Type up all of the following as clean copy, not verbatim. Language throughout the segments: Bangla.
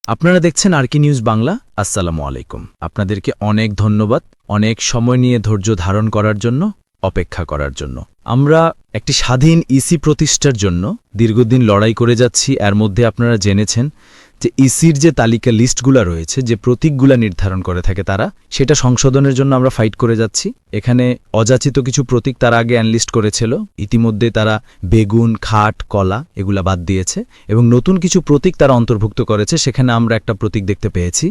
আপনারা দেখছেন আরকি নিউজ বাংলা। আসসালামু আলাইকুম। আপনাদেরকে অনেক ধন্যবাদ, অনেক সময় নিয়ে ধৈর্য ধারণ করার জন্য, অপেক্ষা করার জন্য। আমরা একটি স্বাধীন ইসি প্রতিষ্ঠার জন্য দীর্ঘদিন লড়াই করে যাচ্ছি। এর মধ্যে আপনারা জেনেছেন যে ইসির যে তালিকা লিস্টগুলা রয়েছে, যে প্রতীকগুলা নির্ধারণ করে থাকে তারা, সেটা সংশোধনের জন্য আমরা ফাইট করে যাচ্ছি। এখানে অযাচিত কিছু প্রতীক তারা আগে অ্যানলিস্ট করেছিল, ইতিমধ্যে তারা বেগুন, খাট, কলা এগুলা বাদ দিয়েছে এবং নতুন কিছু প্রতীক তারা অন্তর্ভুক্ত করেছে। সেখানে আমরা একটা প্রতীক দেখতে পেয়েছি,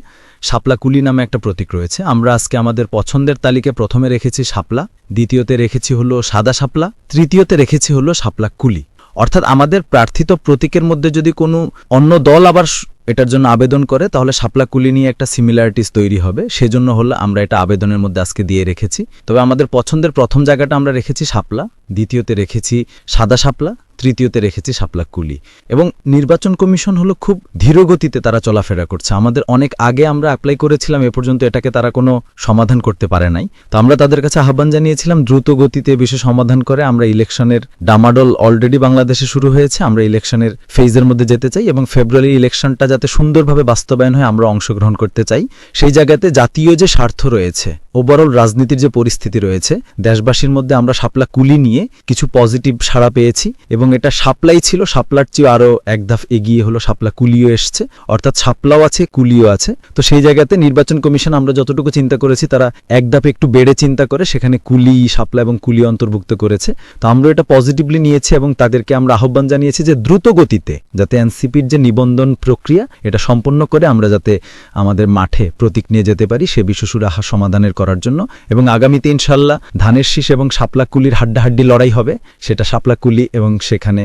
শাপলা কুলি নামে একটা প্রতীক রয়েছে। আমরা আজকে আমাদের পছন্দের তালিকায় প্রথমে রেখেছি শাপলা, দ্বিতীয়তে রেখেছি হলো সাদা শাপলা, তৃতীয়তে রেখেছি হলো শাপলা কুলি। অর্থাৎ আমাদের প্রার্থিত প্রতীকের মধ্যে যদি কোনো অন্য দল আবার এটার জন্য আবেদন করে, তাহলে শাপলা কুলি নিয়ে একটা সিমিলারিটিস তৈরি হবে। সেজন্য হলো আমরা এটা আবেদনের মধ্যে আজকে দিয়ে রেখেছি। তবে আমাদের পছন্দের প্রথম জায়গাটা আমরা রেখেছি শাপলা, দ্বিতীয়তে রেখেছি সাদা শাপলা, তৃতীয়তে রেখেছি শাপলা কুলি। এবং নির্বাচন কমিশন হলো খুব ধীরগতিতে তারা চলাফেরা করছে। আমাদের অনেক আগে আমরা অ্যাপ্লাই করেছিলাম, এ পর্যন্ত এটাকে তারা কোনো সমাধান করতে পারে নাই। তো আমরা তাদের কাছে আহ্বান জানিয়েছিলাম দ্রুত গতিতে বিষয় সমাধান করে। আমরা ইলেকশনের ডামাডোল অলরেডি বাংলাদেশে শুরু হয়েছে, আমরা ইলেকশনের ফেজের মধ্যে যেতে চাই এবং ফেব্রুয়ারি ইলেকশনটা যাতে সুন্দরভাবে বাস্তবায়ন হয় আমরা অংশগ্রহণ করতে চাই। সেই জায়গাতে জাতীয় যে স্বার্থ রয়েছে, ওভারঅল রাজনীতির যে পরিস্থিতি রয়েছে, দেশবাসীর মধ্যে আমরা শাপলা কুলি নিয়ে কিছু পজিটিভ সাড়া পেয়েছি এবং এটা শাপলাই ছিল, শাপলার চেয়ে আরও এক ধাপ এগিয়ে হলো শাপলা কুলিও এসছে। অর্থাৎ শাপলাও আছে, কুলিও আছে। তো সেই জায়গাতে নির্বাচন কমিশন আমরা যতটুকু চিন্তা করেছি, তারা এক ধাপ একটু বেড়ে চিন্তা করে সেখানে কুলি, শাপলা এবং কুলি অন্তর্ভুক্ত করেছে। তো আমরা এটা পজিটিভলি নিয়েছি এবং তাদেরকে আমরা আহ্বান জানিয়েছি যে দ্রুত গতিতে যাতে এনসিপির যে নিবন্ধন প্রক্রিয়া এটা সম্পন্ন করে আমরা যাতে আমাদের মাঠে প্রতীক নিয়ে যেতে পারি, সে বিষয় সুরাহা সমাধানের করার জন্য। এবং আগামীতে ইনশাল্লাহ ধানের শীষ এবং শাপলা কুলির হাড্ডাহাড্ডি লড়াই হবে। সেটা শাপলা কুলি এবং সেখানে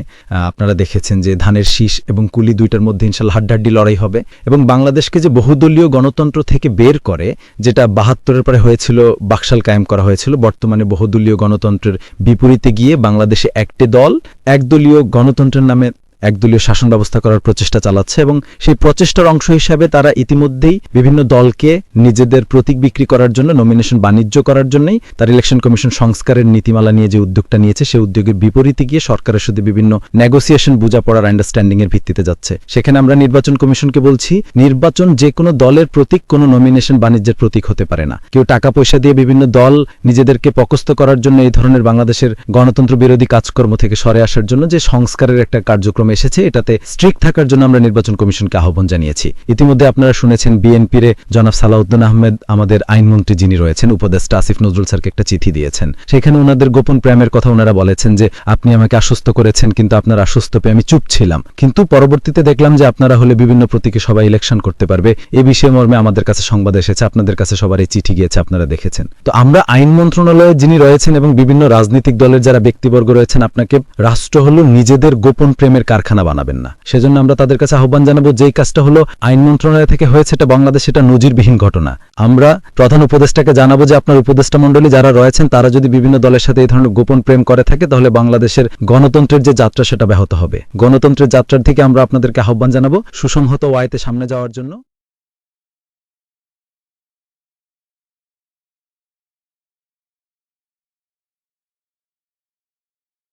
আপনারা দেখেছেন যে ধানের শীষ এবং কুলি দুইটার মধ্যে ইনশাল্লাহ হাড্ডাহাড্ডি লড়াই হবে। এবং বাংলাদেশকে যে বহুদলীয় গণতন্ত্র থেকে বের করে, যেটা ৭২-এর পরে হয়েছিল, বাকশাল কায়েম করা হয়েছিল, বর্তমানে বহুদলীয় গণতন্ত্রের বিপরীতে গিয়ে বাংলাদেশে একটি দল একদলীয় গণতন্ত্রের নামে একদলীয় শাসন ব্যবস্থা করার প্রচেষ্টা চালাচ্ছে এবং সেই প্রচেষ্টার অংশ হিসাবে তারা ইতিমধ্যেই বিভিন্ন দলকে নিজেদের প্রতীক বিক্রি করার জন্য, নমিনেশন বাণিজ্য করার জন্যই তার ইলেকশন কমিশন সংস্কারের নীতিমালা নিয়ে যে উদ্যোগটা নিয়েছে, সেই উদ্যোগের বিপরীতে গিয়ে সরকারের সাথে বিভিন্ন নেগোসিয়েশন, বোঝাপড়ার, আন্ডারস্ট্যান্ডিং এর ভিত্তিতে যাচ্ছে। সেখানে আমরা নির্বাচন কমিশনকে বলছি, নির্বাচন যে কোনো দলের প্রতীক কোনো নমিনেশন বাণিজ্যের প্রতীক হতে পারে না। কেউ টাকা পয়সা দিয়ে বিভিন্ন দল নিজেদেরকে পকস্ত করার জন্য, এই ধরনের বাংলাদেশের গণতন্ত্র বিরোধী কাজকর্ম থেকে সরে আসার জন্য যে সংস্কারের একটা কার্যক্রম এসেছে, এটাতে স্ট্রিক্ট থাকার জন্য আমরা নির্বাচন কমিশনকে আহ্বান জানিয়েছি। ইতিমধ্যে আপনারা শুনেছেন বিএনপির জনাব সালাউদ্দিন আহমেদ, আমাদের আইনমন্ত্রী যিনি রয়েছেন, উপদেষ্টা আসিফ নজরুল স্যারকে একটা চিঠি দিয়েছেন। সেখানে ওনাদের গোপন প্রেমের কথা ওনারা বলেছেন যে আপনি আমাকে আশ্বস্ত করেছেন, কিন্তু আপনার আশ্বস্ত পেয়ে আমি চুপ ছিলাম, কিন্তু পরবর্তীতে দেখলাম যে আপনারা হলে বিভিন্ন প্রতীকে সবাই ইলেকশন করতে পারবে। এই বিষয়ে মর্মে আমাদের কাছে সংবাদ এসেছে, আপনাদের কাছে সবার এই চিঠি গিয়েছে, আপনারা দেখেছেন। তো আমরা আইন মন্ত্রণালয়ে যিনি রয়েছেন এবং বিভিন্ন রাজনৈতিক দলের যারা ব্যক্তিবর্গ রয়েছেন, আপনাকে রাষ্ট্র হলো নিজেদের গোপন প্রেমের কারখানা বানাবেন না। সেজন্য আমরা তাদের কাছে আহ্বান জানাবো, যেই কাজটা হলো আইন মন্ত্রণালয় থেকে হয়েছে, এটা বাংলাদেশ, এটা নজিরবিহীন ঘটনা। আমরা প্রধান উপদেষ্টাকে জানাবো যে আপনার উপদেষ্টা মণ্ডলী যারা রয়েছেন তারা যদি বিভিন্ন দলের সাথে এই ধরনের গোপন প্রেম করে থাকে, তাহলে বাংলাদেশের গণতন্ত্রের যে যাত্রা সেটা ব্যাহত হবে। গণতন্ত্রের যাত্রার থেকে আমরা আপনাদেরকে আহ্বান জানাবো সুসংহত ওয়াইতে সামনে যাওয়ার জন্য।